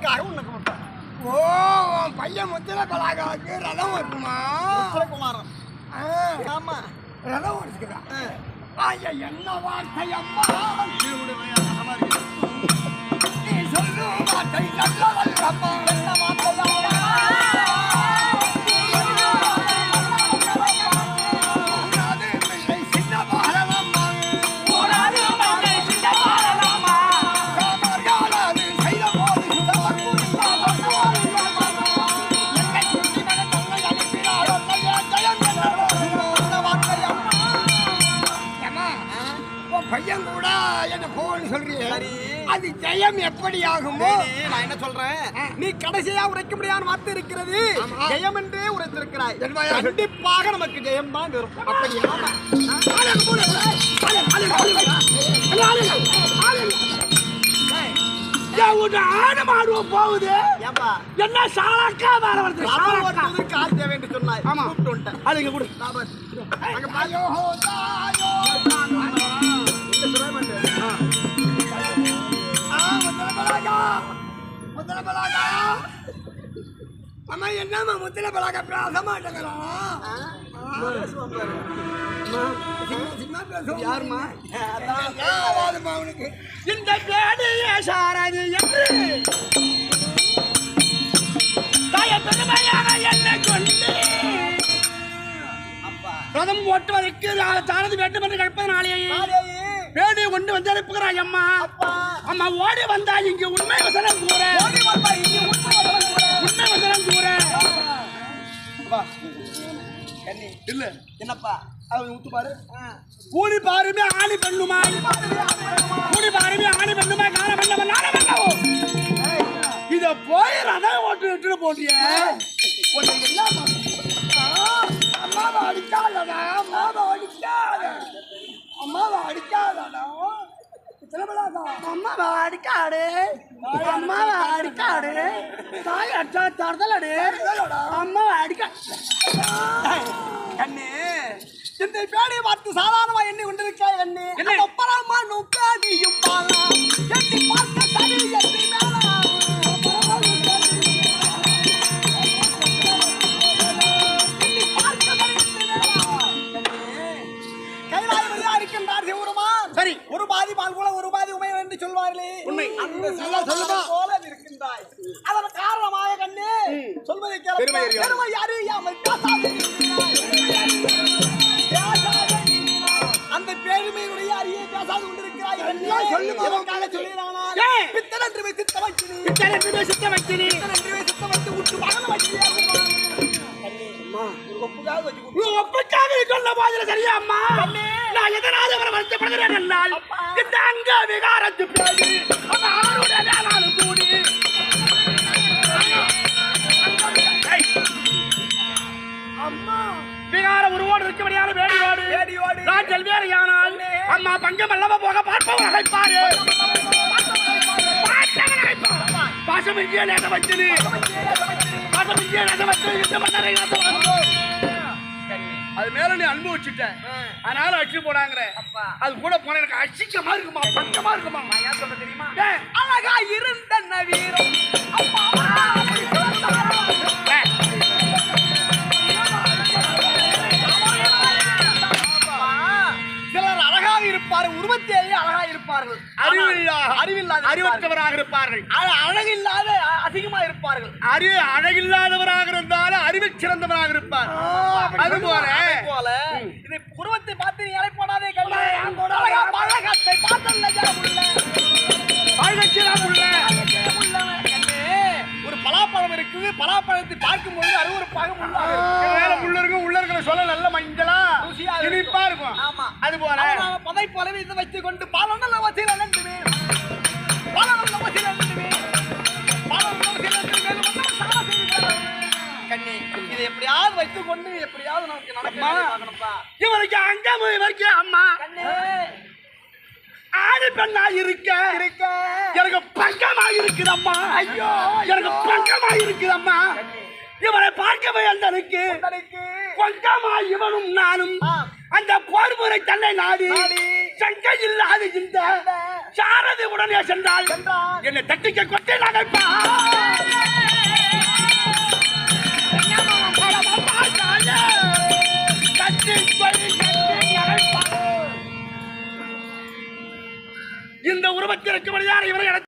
அதுக்காக உனக்கு மட்டும். ஓ பையன் முத்திர பலாகாவுக்கு ரதம் வருமா? குமாரம். ஆமா ரதம் ஓடிச்சுக்கிறான். என்ன வார்த்தை அம்மா நீ சொல்லும் வார்த்தை நல்லதல்லம்மா. என்ன வார்த்தை பையன் கூட என்ன போன்னு சொல்றீங்க. அது ஜெயம் எப்படி ஆகுமோ? நான் என்ன சொல்றேன், நீ கடைசியா உரைக்க முடியாத வார்த்தை இருக்கிறது. ஜெயம் என்றே உரைத்திருக்கிறாய். கண்டிப்பாக நமக்கு ஜெயம் தான் இருக்கும். அப்படியா? ஆடு மாடுவோம் போகுது. என்ன சாலாக்கா வேற வருது? கால் தேவை என்று சொன்னாய். ஆமா அதுங்க கூட அம்மா என்னம்மா முத்திர பலாக பேச மாட்டேங்கிறோம். யாருமா அவனுக்கு இந்த பேடிய சாராது என்று தாய பெருமையாக என்ன கொண்டு ரதம் ஓட்டுவதற்கு தானது வேண்டும் என்று கற்பதனாலே பேடி கொண்டு வந்து அனுப்புகிறாய் அம்மா. அம்மா ஓடி வந்தா இங்கு உண்மை வசனம் கூற. உண்மை வசனம் கூற. இல்ல என்னப்பா ஊத்து பாரு. கூடி பாருமே ஆணி பெண்ணுமா, கூடி பாருமே ஆணி பெண்ணுமா, காண பண்ணவன் நான பண்ணவும் இத போய் ரதம் ஓட்டு விட்டு போட்டிய. அம்மாவை அடிக்காதடா, அம்மாவை அடிக்காத, அம்மாவை அடிக்காதடா, அம்மாவை அடிக்காடு, அம்மாவை அடிக்காடு, தாய் அடிச்சா தரதலடு, அம்மாவை அடிக்க. கண்ணே இந்த பேடியை பார்த்து சாதாரணமா எண்ணி கொண்டிருக்காய். கண்ணே ஒப்பரமா நுக்காடியும் பாலா எண்ணி பார்க்க தனி எண்ணி மேலா எண்ணி பார்க்க தனி எண்ணி மேலா. கைலாய வழியா இருக்கின்றார் சிவருமா. சரி, ஒரு பாதி பால் போல ஒரு பாதி உமை என்று சொல்வார்களே, உண்மை அந்த சொல்லுமா போல இருக்கின்றாய். அதன் காரணமாக கண்ணே சொல்வதை கேளு. பெருமை அறியாமல் அந்த பெருமையுடைய அறியை பேசாது கொண்டிருக்கிறாய். சொல்லுவாங்க சொல்லிடானா பித்தனன்று சித்த வச்சினி, பித்தனன்று சித்த வச்சினி, பித்தனன்று சித்த வச்சு உட்டு மகன வச்சியா. அம்மா ஒரு ஒப்புக்காக வச்சு ஒப்புக்காக சொல்ல மாதிரி சரியா அம்மா? நான் எதனால வர வருத்தப்படுகிறேன் என்றால் இந்த அங்க விகாரத்து பேடி அவருடைய வேளாண் கூடி அம்மா விகார உருவோடு இருக்கபடியான வேடியோடு நான் செல்வேறியானால் அம்மா பங்கம் அல்லவா போக பார்ப்பவர் அழைப்பாரு. பாசம் இங்கே நேச வச்சது, பாசம் இங்கே நேச வச்சது. அது மேல நீ அனுபவிச்சுட்ட, அதனால அடிச்சு போனாங்கிற. அது கூட போன எனக்கு அசிங்கமா இருக்குமா, பஞ்சமா இருக்குமா. ஏன் சொல்ல தெரியுமா? அழகா இருந்த நவீரம் சிலர் அழகாக இருப்பார், உருவத்தேயே அழகாக இருப்பார்கள், அறிவற்றவராக இருப்பார்கள், அழகில்லாத அதிகமா இருப்பார்கள். அழகில்லாதவராக இருந்தாலும் அறிவில் சிறந்தவராக இருப்பார். அதுபோல இதை உருவத்தை பார்த்து நீ இலைப்படாதே. பழகத்தை ஒரு பலாப்பழம் இருக்குது, பலாப்பழத்தை பார்க்கும் பொழுது அருவருப்பாக முள்ளருக்கும் உள்ளர்களை சொல்ல நல்ல மஞ்சளா இனிப்பா இருக்கும். ஆமா, அது போல பதை போலவே இதை வைத்துக் கொண்டு பாலநல்ல வசீல நண்டுமே, பாலநல்ல வசீல நண்டுமே, பாலநல்ல வசீல நண்டுமே. கண்ணே இதை எப்படியாவது வைத்துக் கொண்டு எப்படியாவது நமக்கு நடக்கணும்ப்பா. இவருக்கு அங்கம் இவருக்கு அம்மா ஆணி பெண்ணா இருக்க எனக்கு பங்கமா இருக்குதம்மா. ஐயோ எனக்கு பங்கமா இருக்குதம்மா. இவரை பார்க்கவே அந்தனுக்கு பங்கமா இவனும் நானும் அந்த போர்முறை தன்னை நாடி சங்கை இல்லாது இந்த சாரதி உடனே சென்றால் என்னை தட்டிக்க கொட்டை நகைப்பா. இந்த உருவத்திற்கு மனிதார் இவரை